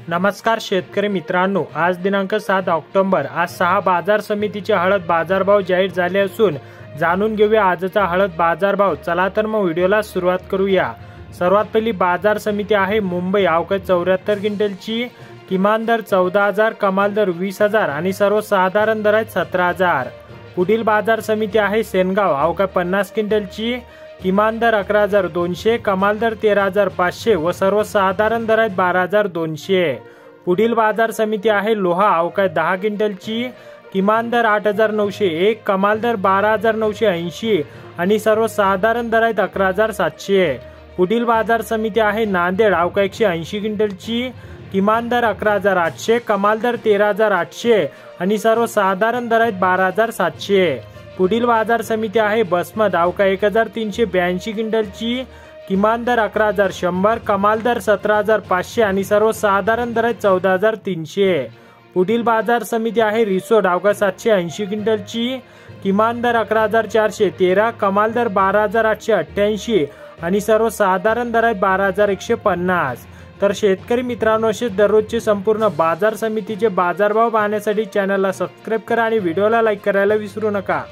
नमस्कार शेतकरी मित्रांनो, आज दिनांक 7 ऑक्टोबर। आज 6 बाजार समितीचे हळद बाजारभाव जाहीर झाले असून जाणून घेऊया आजचा हळद बाजारभाव। चला तर मग व्हिडिओला सुरुवात करूया। सर्वात पहिली बाजार समिती आहे मुंबई। अवकाश 74 क्विंटलची, किमान दर 14,000, कमाल दर 20,000 आणि सर्वसाधारण दर आहे 17,000। पुढील बाजार समिती आहे सेनगाव। अवकाश 50 क्विंटलची, किमान दर 11,200, कमाल दर 13,500 व सर्वसाधारण दर आहेत 12,200। पुढील बाजार समिती आहे लोहा। अवकाश 10 क्विंटलची, किमान दर 8,901, कमाल दर 12,980 आणि सर्वसाधारण दर आहेत 11,700। पुढील बाजार समिती आहे नांदेड। अवकाश 180 क्विंटलची, किमान दर 11,800, कमाल दर 13,800 आणि सर्वसाधारण दर आहेत 12,700। पुढील बाजार समिती आहे बसमत। अवकाश 1,382 क्विंटलची, किमान दर 11,100, कमाल दर 17,500 आणि सर्वसाधारण दर आहेत 14,300। पुढील बाजार समिती आहे रिसोड। अवकाश 780 क्विंटलची, किमान दर 11,413, कमाल दर 12,888 आणि सर्वसाधारण दर आहेत 12,150। तर शेतकरी मित्रांनो, असे दररोजचे संपूर्ण बाजार समितीचे बाजारभाव पाहण्यासाठी चॅनलला सबस्क्राईब करा आणि व्हिडिओला लाईक करायला विसरू नका।